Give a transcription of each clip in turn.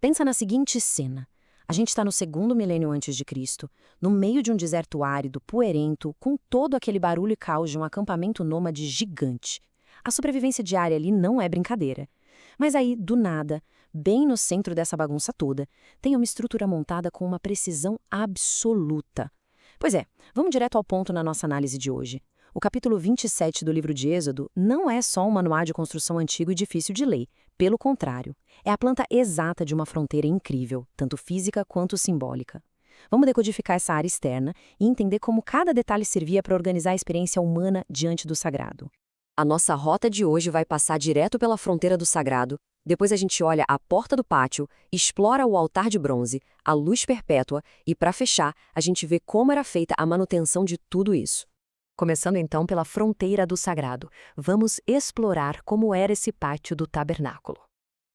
Pensa na seguinte cena. A gente está no segundo milênio antes de Cristo, no meio de um deserto árido, poeirento, com todo aquele barulho e caos de um acampamento nômade gigante. A sobrevivência diária ali não é brincadeira. Mas aí, do nada, bem no centro dessa bagunça toda, tem uma estrutura montada com uma precisão absoluta. Pois é, vamos direto ao ponto na nossa análise de hoje. O capítulo 27 do livro de Êxodo não é só um manual de construção antigo e difícil de ler. Pelo contrário, é a planta exata de uma fronteira incrível, tanto física quanto simbólica. Vamos decodificar essa área externa e entender como cada detalhe servia para organizar a experiência humana diante do sagrado. A nossa rota de hoje vai passar direto pela fronteira do sagrado, depois a gente olha a porta do pátio, explora o altar de bronze, a luz perpétua e, para fechar, a gente vê como era feita a manutenção de tudo isso. Começando então pela fronteira do sagrado, vamos explorar como era esse pátio do tabernáculo.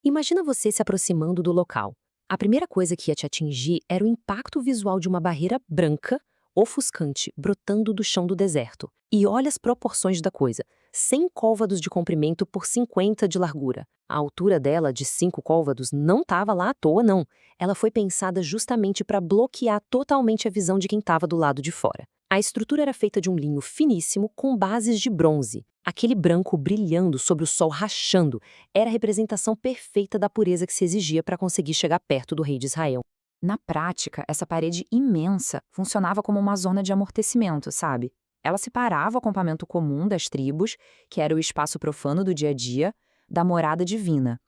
Imagina você se aproximando do local. A primeira coisa que ia te atingir era o impacto visual de uma barreira branca, ofuscante, brotando do chão do deserto. E olha as proporções da coisa. 100 côvados de comprimento por 50 de largura. A altura dela, de 5 côvados, não estava lá à toa, não. Ela foi pensada justamente para bloquear totalmente a visão de quem estava do lado de fora. A estrutura era feita de um linho finíssimo com bases de bronze. Aquele branco brilhando sobre o sol rachando era a representação perfeita da pureza que se exigia para conseguir chegar perto do rei de Israel. Na prática, essa parede imensa funcionava como uma zona de amortecimento, sabe? Ela separava o acampamento comum das tribos, que era o espaço profano do dia a dia, da morada divina.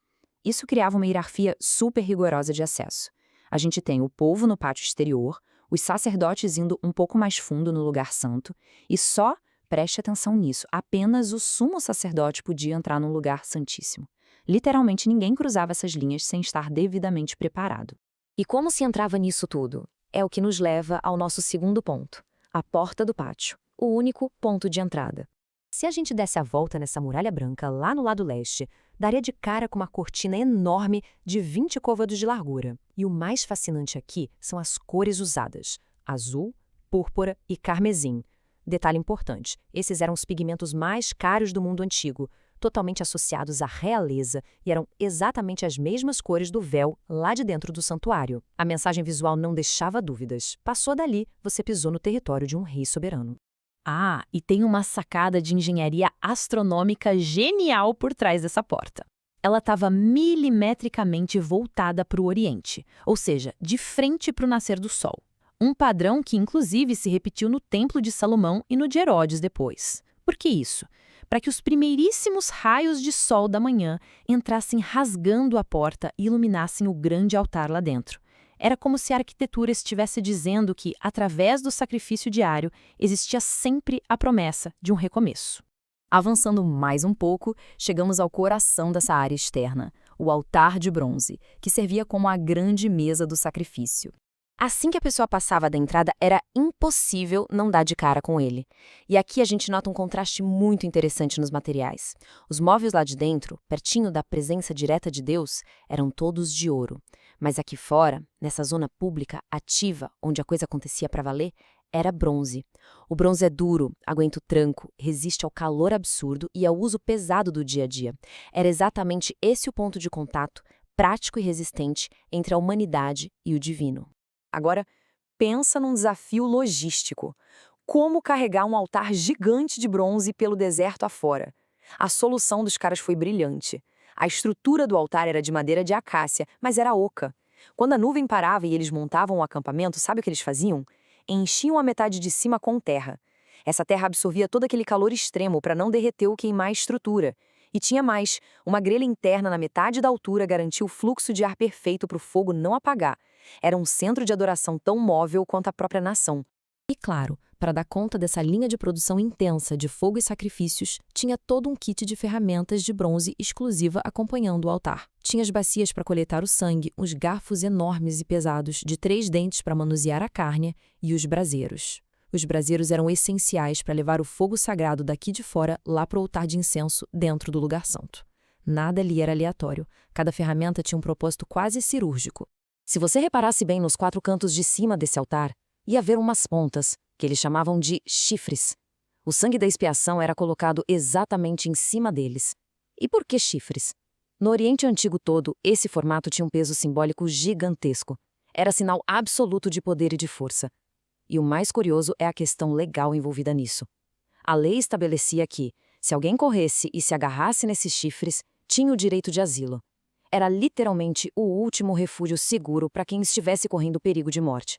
Isso criava uma hierarquia super rigorosa de acesso. A gente tem o povo no pátio exterior, os sacerdotes indo um pouco mais fundo no lugar santo, e só, preste atenção nisso, apenas o sumo sacerdote podia entrar no lugar santíssimo. Literalmente ninguém cruzava essas linhas sem estar devidamente preparado. E como se entrava nisso tudo? É o que nos leva ao nosso segundo ponto, a porta do pátio, o único ponto de entrada. Se a gente desse a volta nessa muralha branca lá no lado leste, daria de cara com uma cortina enorme de 20 côvados de largura. E o mais fascinante aqui são as cores usadas: azul, púrpura e carmesim. Detalhe importante, esses eram os pigmentos mais caros do mundo antigo, totalmente associados à realeza, e eram exatamente as mesmas cores do véu lá de dentro do santuário. A mensagem visual não deixava dúvidas. Passou dali, você pisou no território de um rei soberano. Ah, e tem uma sacada de engenharia astronômica genial por trás dessa porta. Ela estava milimetricamente voltada para o Oriente, ou seja, de frente para o nascer do sol. Um padrão que inclusive se repetiu no Templo de Salomão e no de Herodes depois. Por que isso? Para que os primeiríssimos raios de sol da manhã entrassem rasgando a porta e iluminassem o grande altar lá dentro. Era como se a arquitetura estivesse dizendo que, através do sacrifício diário, existia sempre a promessa de um recomeço. Avançando mais um pouco, chegamos ao coração dessa área externa, o altar de bronze, que servia como a grande mesa do sacrifício. Assim que a pessoa passava da entrada, era impossível não dar de cara com ele. E aqui a gente nota um contraste muito interessante nos materiais. Os móveis lá de dentro, pertinho da presença direta de Deus, eram todos de ouro. Mas aqui fora, nessa zona pública, ativa, onde a coisa acontecia para valer, era bronze. O bronze é duro, aguenta o tranco, resiste ao calor absurdo e ao uso pesado do dia a dia. Era exatamente esse o ponto de contato, prático e resistente, entre a humanidade e o divino. Agora, pensa num desafio logístico. Como carregar um altar gigante de bronze pelo deserto afora? A solução dos caras foi brilhante. A estrutura do altar era de madeira de acácia, mas era oca. Quando a nuvem parava e eles montavam o acampamento, sabe o que eles faziam? Enchiam a metade de cima com terra. Essa terra absorvia todo aquele calor extremo para não derreter ou queimar a estrutura. E tinha mais, uma grelha interna na metade da altura garantia o fluxo de ar perfeito para o fogo não apagar. Era um centro de adoração tão móvel quanto a própria nação. E claro, para dar conta dessa linha de produção intensa de fogo e sacrifícios, tinha todo um kit de ferramentas de bronze exclusiva acompanhando o altar. Tinha as bacias para coletar o sangue, uns garfos enormes e pesados de 3 dentes para manusear a carne e os braseiros. Os braseiros eram essenciais para levar o fogo sagrado daqui de fora lá para o altar de incenso dentro do lugar santo. Nada ali era aleatório. Cada ferramenta tinha um propósito quase cirúrgico. Se você reparasse bem nos 4 cantos de cima desse altar, ia ver umas pontas, que eles chamavam de chifres. O sangue da expiação era colocado exatamente em cima deles. E por que chifres? No Oriente Antigo todo, esse formato tinha um peso simbólico gigantesco. Era sinal absoluto de poder e de força. E o mais curioso é a questão legal envolvida nisso. A lei estabelecia que, se alguém corresse e se agarrasse nesses chifres, tinha o direito de asilo. Era literalmente o último refúgio seguro para quem estivesse correndo perigo de morte.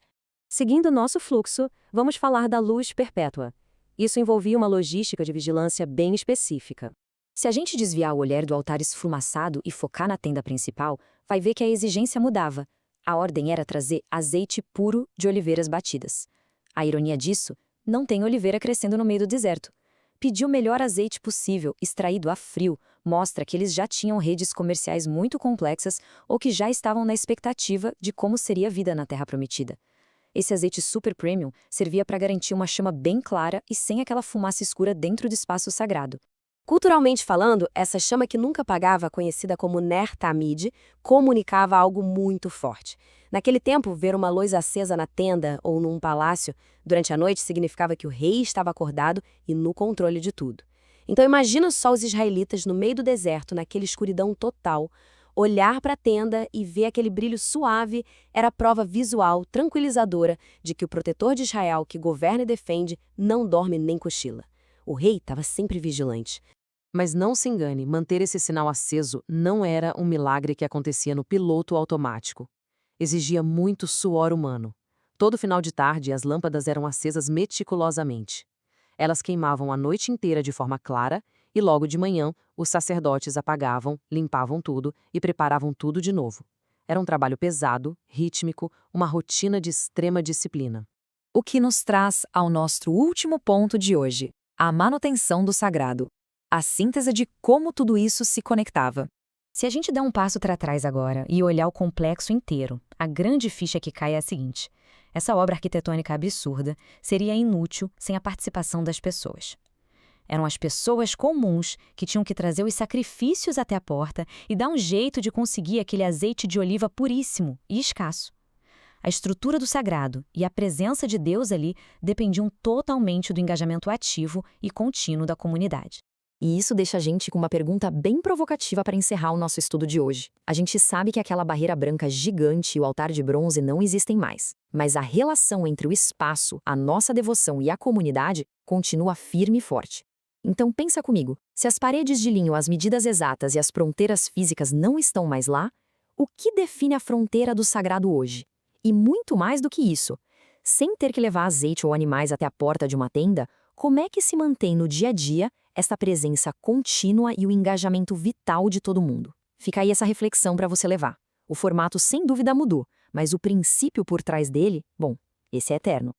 Seguindo nosso fluxo, vamos falar da luz perpétua. Isso envolvia uma logística de vigilância bem específica. Se a gente desviar o olhar do altar esfumaçado e focar na tenda principal, vai ver que a exigência mudava. A ordem era trazer azeite puro de oliveiras batidas. A ironia disso, não tem oliveira crescendo no meio do deserto. Pedir o melhor azeite possível, extraído a frio, mostra que eles já tinham redes comerciais muito complexas ou que já estavam na expectativa de como seria a vida na Terra Prometida. Esse azeite super premium servia para garantir uma chama bem clara e sem aquela fumaça escura dentro do espaço sagrado. Culturalmente falando, essa chama que nunca apagava, conhecida como Ner Tamid, comunicava algo muito forte. Naquele tempo, ver uma luz acesa na tenda ou num palácio durante a noite significava que o rei estava acordado e no controle de tudo. Então imagina só os israelitas no meio do deserto, naquela escuridão total, olhar para a tenda e ver aquele brilho suave era prova visual, tranquilizadora, de que o protetor de Israel, que governa e defende, não dorme nem cochila. O rei estava sempre vigilante. Mas não se engane, manter esse sinal aceso não era um milagre que acontecia no piloto automático. Exigia muito suor humano. Todo final de tarde, as lâmpadas eram acesas meticulosamente. Elas queimavam a noite inteira de forma clara e logo de manhã, os sacerdotes apagavam, limpavam tudo e preparavam tudo de novo. Era um trabalho pesado, rítmico, uma rotina de extrema disciplina. O que nos traz ao nosso último ponto de hoje, a manutenção do sagrado. A síntese de como tudo isso se conectava. Se a gente der um passo para trás agora e olhar o complexo inteiro, a grande ficha que cai é a seguinte: essa obra arquitetônica absurda seria inútil sem a participação das pessoas. Eram as pessoas comuns que tinham que trazer os sacrifícios até a porta e dar um jeito de conseguir aquele azeite de oliva puríssimo e escasso. A estrutura do sagrado e a presença de Deus ali dependiam totalmente do engajamento ativo e contínuo da comunidade. E isso deixa a gente com uma pergunta bem provocativa para encerrar o nosso estudo de hoje. A gente sabe que aquela barreira branca gigante e o altar de bronze não existem mais, mas a relação entre o espaço, a nossa devoção e a comunidade continua firme e forte. Então pensa comigo, se as paredes de linho, as medidas exatas e as fronteiras físicas não estão mais lá, o que define a fronteira do sagrado hoje? E muito mais do que isso, sem ter que levar azeite ou animais até a porta de uma tenda, como é que se mantém no dia a dia essa presença contínua e o engajamento vital de todo mundo? Fica aí essa reflexão para você levar. O formato sem dúvida mudou, mas o princípio por trás dele, bom, esse é eterno.